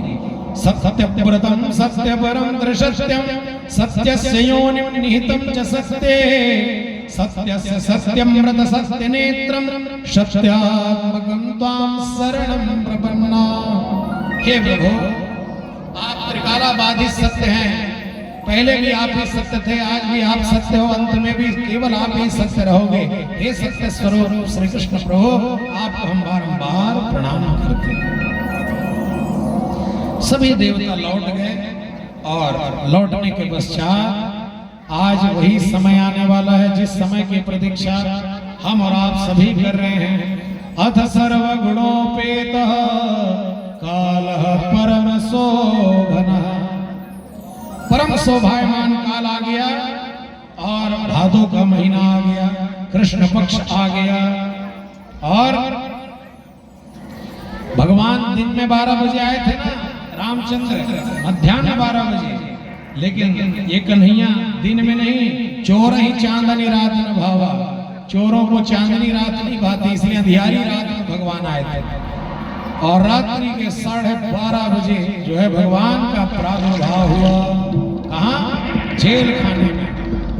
सत्यव्रतम सत्यपरम दृश्यम सत्यस्य योनिं निहितं च सत्ये सत्यस्य सत्यमृत सत्यनेत्रम सत्यात्मकं त्वां शरणं प्रपन्ना। हे प्रभु, आप त्रिकालाबाधित सत्य हैं, पहले भी आप ही सत्य थे, आज भी आप सत्य हो, अंत में भी केवल आप ही सत्य रहोगे। हे सत्य स्वरूप श्री कृष्ण प्रभु, आपको हम बारंबार प्रणाम करते हैं। सभी देवता लौट गए और लौटने के पश्चात आज वही समय आने वाला है जिस समय की प्रतीक्षा हम और आप सभी कर रहे हैं। अथ सर्वगुणोपेतः कालः परम शोभनः। परम शोभायमान काल आ गया और भादो का महीना आ गया, कृष्ण पक्ष आ गया, और भगवान दिन में 12 बजे आए थे ना रामचंद्र, मध्याह्न 12 बजे, लेकिन ये कन्हैया दिन में नहीं, चोर ही चांदनी रात न भावा। चोरों को चांदनी रात नहीं भाती, इसलिए अंधियारी रात में भगवान आए थे। और रात्रि के 12:30 बजे जो है भगवान का प्रादुर्भाव हुआ। कहाँ? जेल खाने में।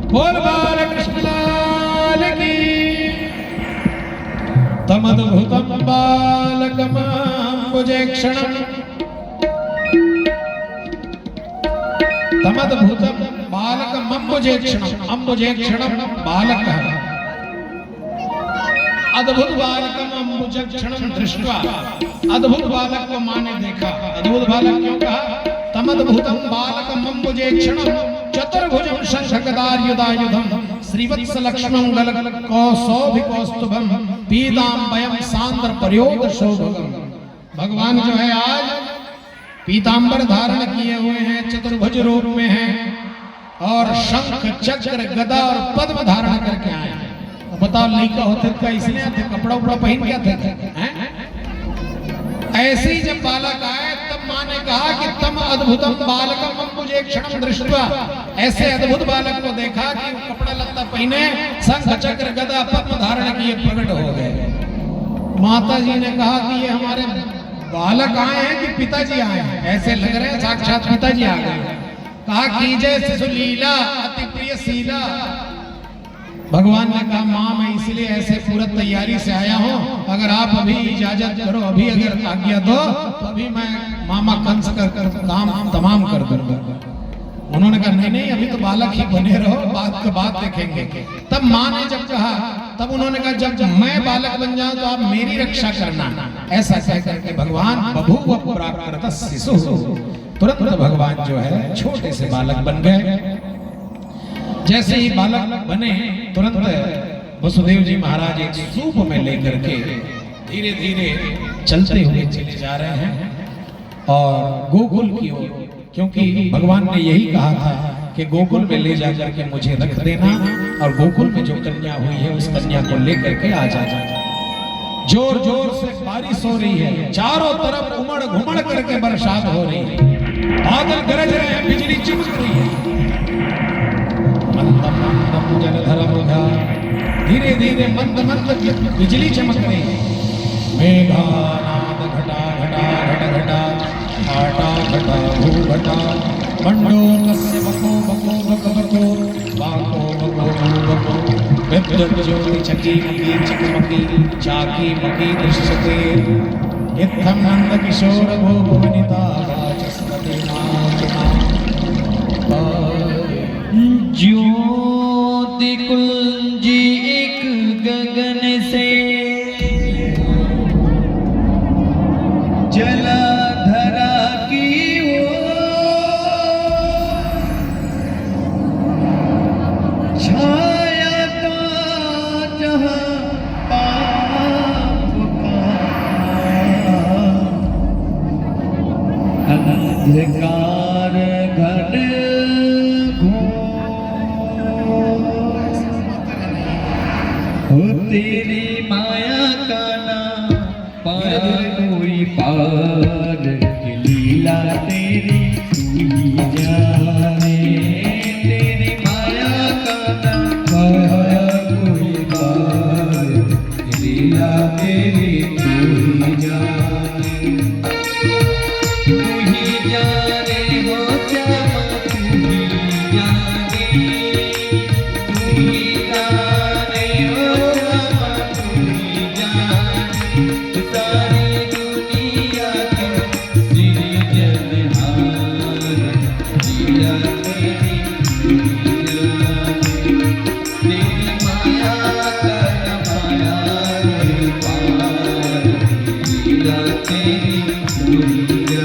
बोल बाल कृष्ण लाल की। तमद्भुतम बालकमम्बुजेक्षणम् तमद्भुतम बालकमम्बुजेक्षणम् अम्बुजेक्षणम् बालक अद्भुत बालकम अम्बुजेक्षणम् दृष्ट्वा अद्भुत बालक को माँ ने देखा। अद्भुत बालक क्यों कहा? तमद्भुतम बालकम अम्बुजेक्षणम् चतुर्भुजं शंखगदायुधायुधं श्रीवत्स लक्ष्मणं गलगलकौसौभिकौस्तुभं पीताम्बरं सांद्र प्रयोग शोभगम। भगवान जो है आज पीताम्बर धारण किए हुए हैं, चतुर्भुज रूप में हैं और शंख चक्र गदा और पद्म धारण करके आए हैं। बताओ लड़का होते का इसलिए थे कपड़ा उपड़ा पहन क्या थे? ऐसे ही जब बालक आए तब माँ ने कहा कि तम अद्भुतम बालकम अम्बुजेक्षणम् दृष्ट्वा, ऐसे अद्भुत बालक को देखा कि कपड़ा लत्ता पहने शंख चक्र गदा पद्म धारण किए प्रकट हो गए। माता जी ने कहा कि ये हमारे बालक आए हैं कि पिताजी आए हैं? ऐसे लग रहे हैं साक्षात पिताजी आ गए। कहा कीजय शिशु लीला अति प्रिय शीला। भगवान ने कहा माँ मैं इसलिए ऐसे पूरा तैयारी से आया हूँ, अगर आप अभी इजाजत करो, अभी अगर आज्ञा दो तो अभी मैं मामा कंस कर काम तमाम कर दूंगा। उन्होंने कहा नहीं नहीं अभी तो बालक ही बने रहो, बात के बाद देखेंगे। तब माँ ने जब कहा तब उन्होंने कहा जब मैं बालक बन जाऊं तो आप मेरी रक्षा करना। ऐसा कह करके भगवान बभूव प्राकृत शिशु, तुरंत भगवान जो है छोटे से बालक बन गए। जैसे ही बालक बने तुरंत वसुदेव जी महाराज एक सूप में लेकर के धीरे धीरे चलते हुए चले जा रहे हैं और गोकुल की ओर, क्योंकि भगवान ने यही कहा था कि गोकुल में ले जाकर के मुझे रख देना और गोकुल में जो कन्या हुई है उस कन्या को लेकर के आ जाना। जोर जोर से बारिश हो रही है, चारों तरफ उमड़ घुमड़ करके बरसात हो रही है, बादल गरज रहे हैं, बिजली चमक रही है। मंदम मंदम जलधरमुधा, धीरे धीरे मंद मंद बिजली चमक रही है। मेघानाद घटा घटा घट घटा घटा घटा भू घटा मंडो तस्य बको बको बक बको बाको बको बको विद्युत ज्योति चकी मकी चकमकी चाकी मकी दृश्यते इत्थं नंद किशोर गोपवनिता वाचस्पति नाचना। ज्योति कुंजी एक गगन से जलधरा की ओर छाया का जहां पाप का अंधकार घट तेरी माया का नाम पाया कोई पार की लीला तेरी तू ही जाने। तेरी माया का नाम पाया कोई पार की लीला तेरी तू ही जाने। तू ही जाने हो श्यामा तू ही जाने, तू ही जाने हो सारी दुनिया के सृजनहार लीला तेरी तेरी माया का पाया रे पार लीला तेरी दुनिया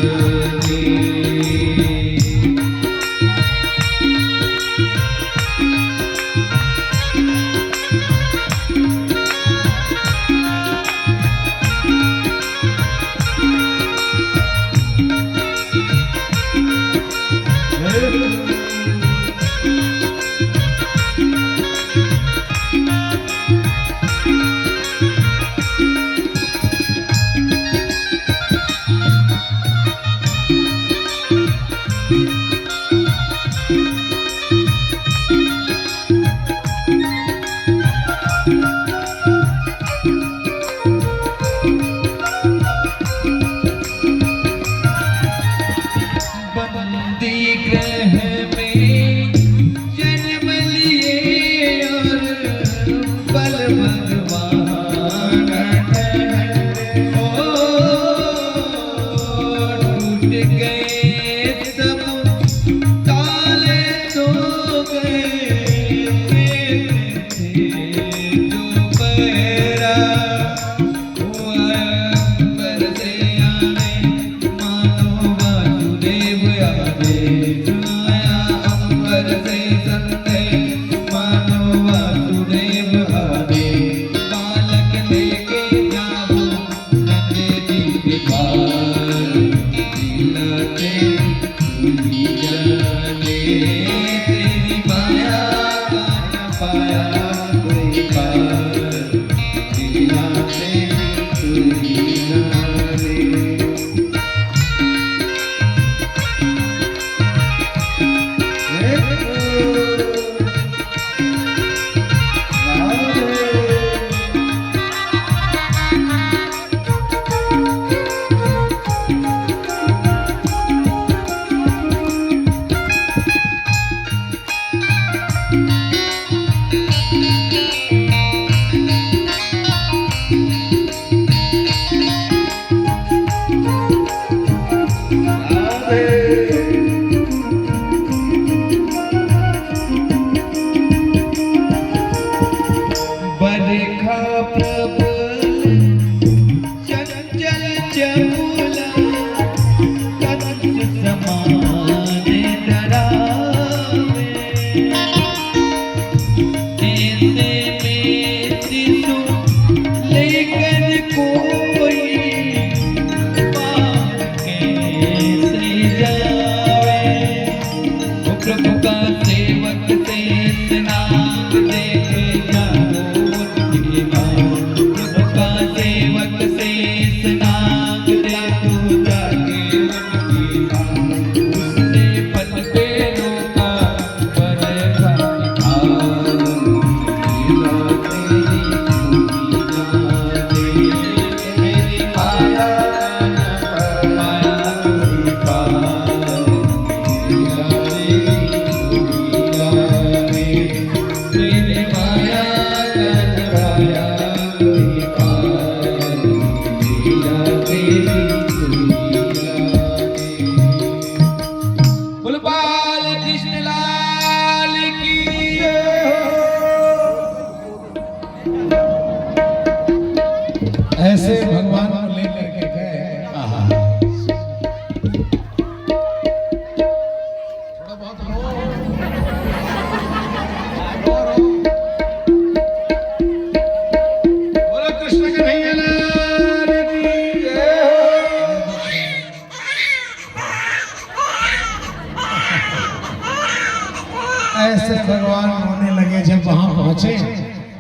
ऐसे भगवान रोने लगे जब वहां पहुंचे।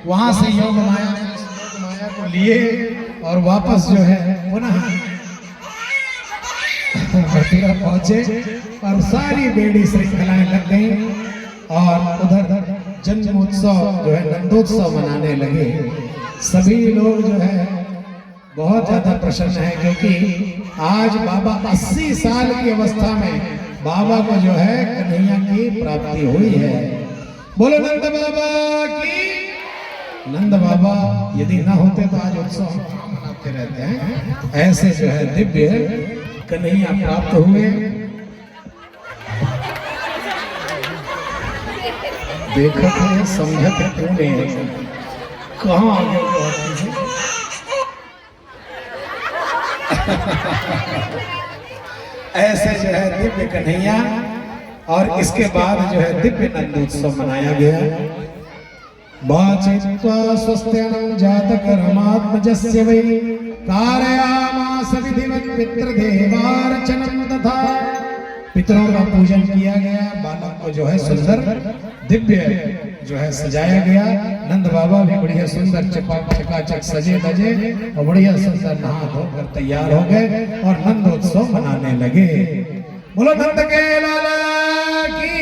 वहां से योग माया को लिए और वापस जो है पुनः मथुरा पहुंचे और सारी बेड़ी श्रृंखलाएं लग गई और उधर जन्मोत्सव जो है नंदोत्सव मनाने लगे। सभी लोग जो है बहुत ज्यादा प्रसन्न है क्योंकि आज बाबा 80 साल की अवस्था में बाबा को जो है कन्हैया की प्राप्ति हुई है। बोलो नंद बाबा की। नंद बाबा यदि ना होते तो आज उत्सव मनाते रहते हैं। ऐसे जो है दिव्य कन्हैया प्राप्त हुए। देखत है समझत तूने कहाँ आ गए। ऐसे जो है दिव्य कन्हैया और इसके बाद जो है दिव्य नंदोत्सव मनाया गया। वाचित्वा स्वस्त्यनं जातकर्मात्मजस्य वै कारयामास विधिवत् पितृदेवार्चनं तथा। पितरों का पूजन किया गया। बालक को जो है सुंदर दिव्य जो है सजाया गया। नंद बाबा भी बढ़िया सुंदर चकाचक सजे धजे और बढ़िया सुंदर नहा धोकर तैयार हो गए और नंदोत्सव मनाने लगे। बोलो नंद के लाला की।